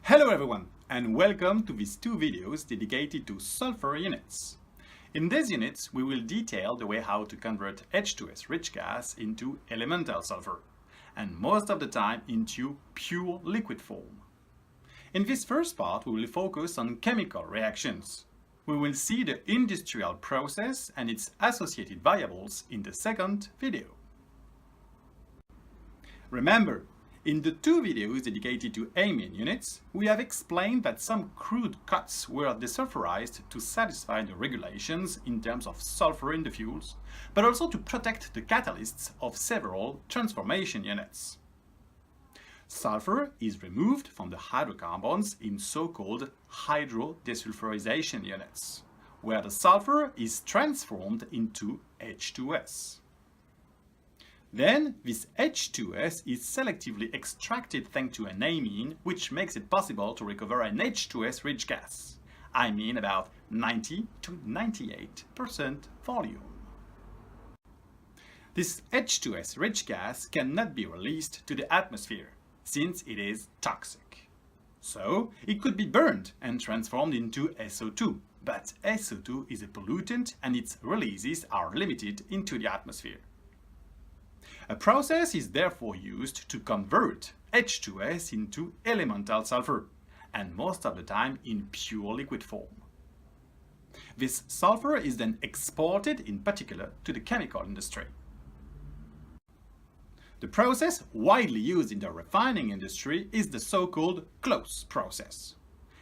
Hello everyone, and welcome to these two videos dedicated to sulfur units. In these units, we will detail the way how to convert H2s rich gas into elemental sulfur, and most of the time into pure liquid form. In this first part, we will focus on chemical reactions. We will see the industrial process and its associated variables in the second video. Remember, in the two videos dedicated to amine units, we have explained that some crude cuts were desulfurized to satisfy the regulations in terms of sulfur in the fuels, but also to protect the catalysts of several transformation units. Sulfur is removed from the hydrocarbons in so-called hydrodesulfurization units, where the sulfur is transformed into H2s. Then, this H2s is selectively extracted thanks to an amine, which makes it possible to recover an H2s rich gas. I mean about 90 to 98% volume. This H2s rich gas cannot be released to the atmosphere, since it is toxic. So, it could be burned and transformed into SO2, but SO2 is a pollutant and its releases are limited into the atmosphere. A process is therefore used to convert H2s into elemental sulfur, and most of the time in pure liquid form. This sulfur is then exported in particular to the chemical industry. The process widely used in the refining industry is the so-called Claus process.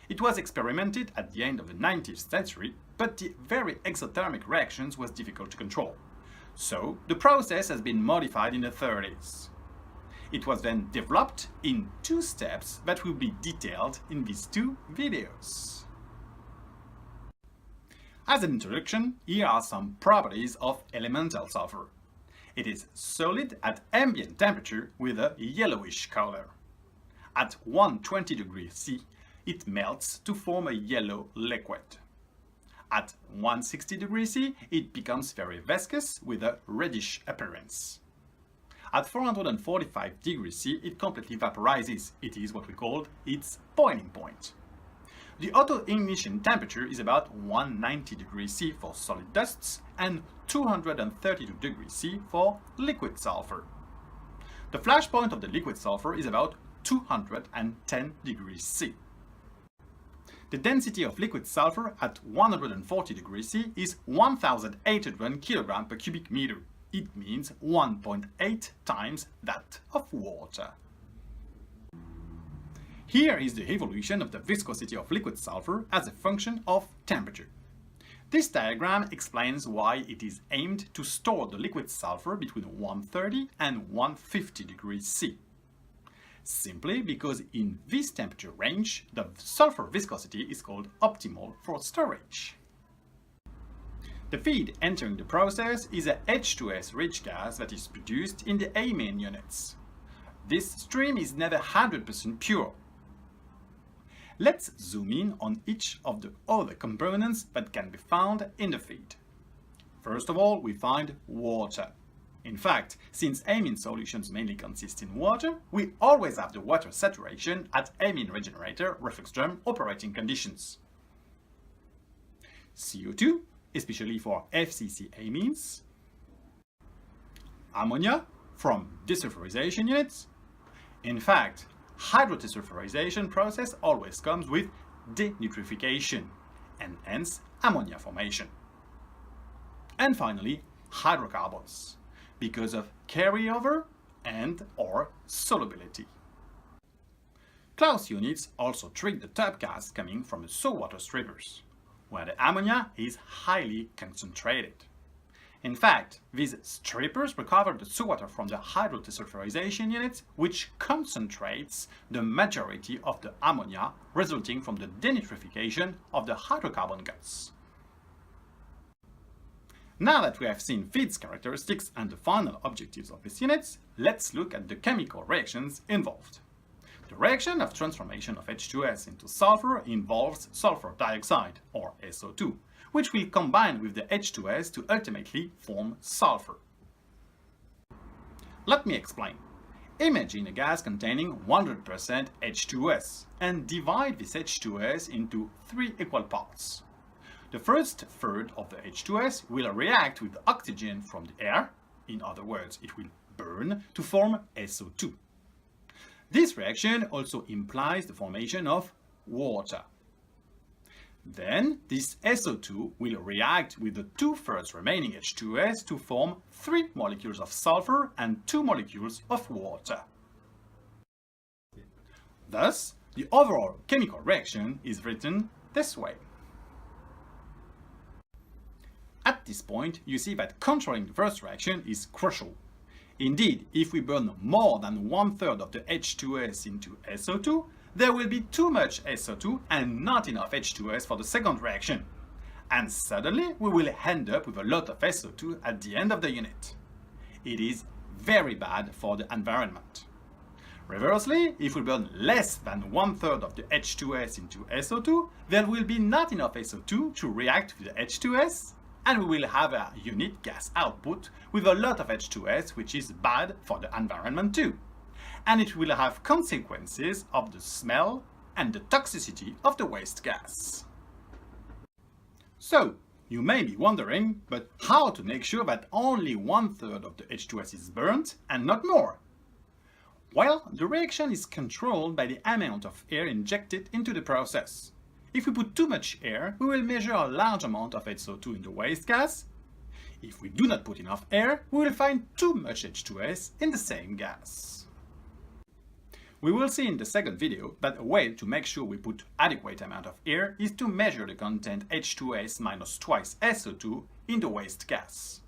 It was experimented at the end of the 19th century, but the very exothermic reactions was difficult to control. So, the process has been modified in the 30s. It was then developed in two steps that will be detailed in these two videos. As an introduction, here are some properties of elemental sulfur. It is solid at ambient temperature with a yellowish color. At 120 degrees C, it melts to form a yellow liquid. At 160 degrees C, it becomes very viscous with a reddish appearance. At 445 degrees C, it completely vaporizes. It is what we call its boiling point. The auto-ignition temperature is about 190 degrees C for solid dusts and 232 degrees C for liquid sulfur. The flash point of the liquid sulfur is about 210 degrees C. The density of liquid sulfur at 140 degrees C is 1,800 kg per cubic meter. It means 1.8 times that of water. Here is the evolution of the viscosity of liquid sulfur as a function of temperature. This diagram explains why it is aimed to store the liquid sulfur between 130 and 150 degrees C. Simply because in this temperature range, the sulfur viscosity is called optimal for storage. The feed entering the process is a H2s rich gas that is produced in the amine units. This stream is never 100% pure. Let's zoom in on each of the other components that can be found in the feed. First of all, we find water. In fact, since amine solutions mainly consist in water, we always have the water saturation at amine regenerator reflux drum operating conditions. CO2, especially for FCC amines. Ammonia from desulfurization units. In fact, hydrodesulfurization process always comes with denitrification and hence ammonia formation. And finally, hydrocarbons, because of carryover and/or solubility. Claus units also treat the top gas coming from the saltwater strippers, where the ammonia is highly concentrated. In fact, these strippers recover the seawater from the hydrodesulfurization units, which concentrates the majority of the ammonia resulting from the denitrification of the hydrocarbon gas. Now that we have seen feed's characteristics and the final objectives of these units, let's look at the chemical reactions involved. The reaction of transformation of H2s into sulfur involves sulfur dioxide, or SO2, which will combine with the H2s to ultimately form sulfur. Let me explain. Imagine a gas containing 100% H2s and divide this H2s into 3 equal parts. The first third of the H2s will react with oxygen from the air, in other words, it will burn to form SO2. This reaction also implies the formation of water. Then this SO2 will react with the 2/3 remaining H2s to form 3 molecules of sulfur and 2 molecules of water. Thus, the overall chemical reaction is written this way. At this point, you see that controlling the first reaction is crucial. Indeed, if we burn more than 1/3 of the H2s into SO2, there will be too much SO2 and not enough H2s for the second reaction. And suddenly we will end up with a lot of SO2 at the end of the unit. It is very bad for the environment. Reversely, if we burn less than 1/3 of the H2s into SO2, there will be not enough SO2 to react with the H2s, and we will have a unit gas output with a lot of H2s, which is bad for the environment too. And it will have consequences of the smell and the toxicity of the waste gas. So, you may be wondering, but how to make sure that only 1/3 of the H2s is burnt and not more? Well, the reaction is controlled by the amount of air injected into the process. If we put too much air, we will measure a large amount of SO2 in the waste gas. If we do not put enough air, we will find too much H2s in the same gas. We will see in the second video that a way to make sure we put adequate amount of air is to measure the content H2s minus twice SO2 in the waste gas.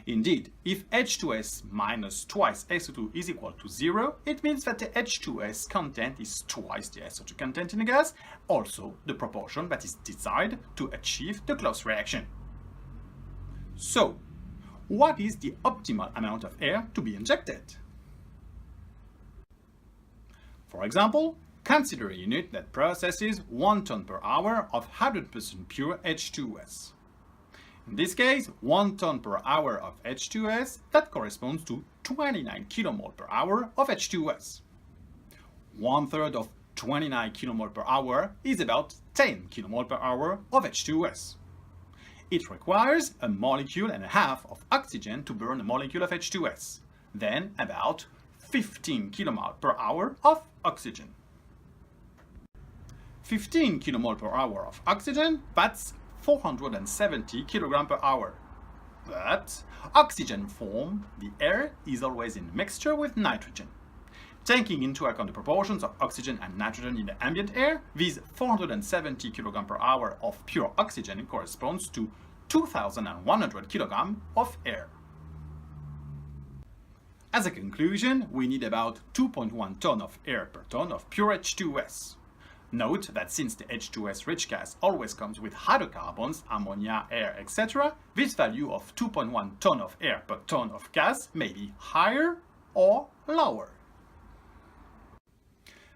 Indeed, if H2s minus twice SO2 is equal to 0, it means that the H2s content is twice the SO2 content in the gas, also the proportion that is desired to achieve the Claus reaction. So, what is the optimal amount of air to be injected? For example, consider a unit that processes 1 ton per hour of 100% pure H2s. In this case, 1 ton per hour of H2s, that corresponds to 29 kmol per hour of H2s. 1/3 of 29 kmol per hour is about 10 kmol per hour of H2s. It requires a molecule and a half of oxygen to burn a molecule of H2s, then about 15 kmol per hour of oxygen. 15 kmol per hour of oxygen, that's 470 kg per hour. But oxygen formed, the air is always in mixture with nitrogen. Taking into account the proportions of oxygen and nitrogen in the ambient air, these 470 kg per hour of pure oxygen corresponds to 2,100 kg of air. As a conclusion, we need about 2.1 ton of air per ton of pure H2s. Note that since the H2s rich gas always comes with hydrocarbons, ammonia, air, etc., this value of 2.1 ton of air per ton of gas may be higher or lower.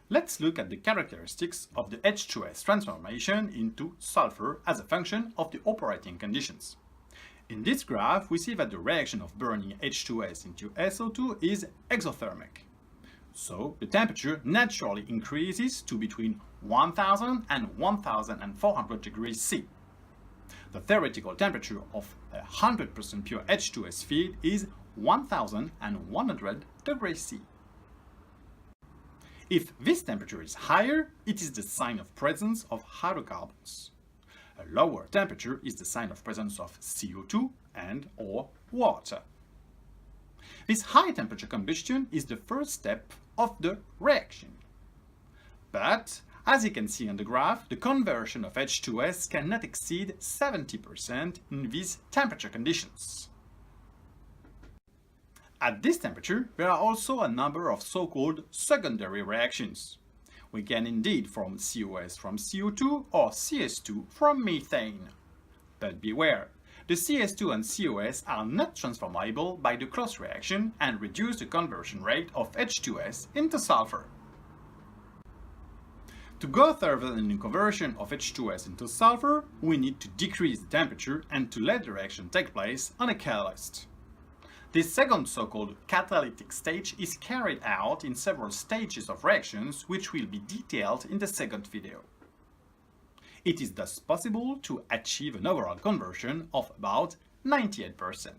Let's look at the characteristics of the H2s transformation into sulfur as a function of the operating conditions. In this graph, we see that the reaction of burning H2s into SO2 is exothermic. So, the temperature naturally increases to between 1000 and 1400 degrees C. The theoretical temperature of a 100% pure H2s feed is 1100 degrees C. If this temperature is higher, it is the sign of presence of hydrocarbons. A lower temperature is the sign of presence of CO2 and or water. This high temperature combustion is the first step of the reaction. But, as you can see on the graph, the conversion of H2s cannot exceed 70% in these temperature conditions. At this temperature, there are also a number of so-called secondary reactions. We can indeed form COS from CO2 or CS2 from methane. But beware, the CS2 and COS are not transformable by the Claus reaction and reduce the conversion rate of H2s into sulfur. To go further in the conversion of H2s into sulfur, we need to decrease the temperature and to let the reaction take place on a catalyst. This second so-called catalytic stage is carried out in several stages of reactions which will be detailed in the second video. It is thus possible to achieve an overall conversion of about 98%.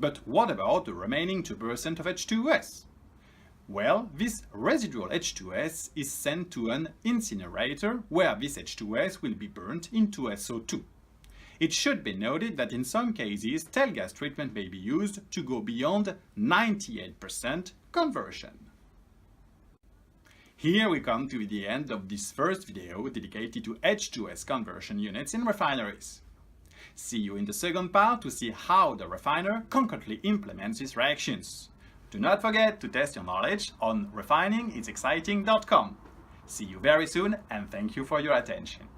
But what about the remaining 2% of H2s? Well, this residual H2s is sent to an incinerator where this H2s will be burnt into SO2. It should be noted that in some cases, tail gas treatment may be used to go beyond 98% conversion. Here we come to the end of this first video dedicated to H2s conversion units in refineries. See you in the second part to see how the refiner concretely implements these reactions. Do not forget to test your knowledge on refiningitsexciting.com. See you very soon and thank you for your attention.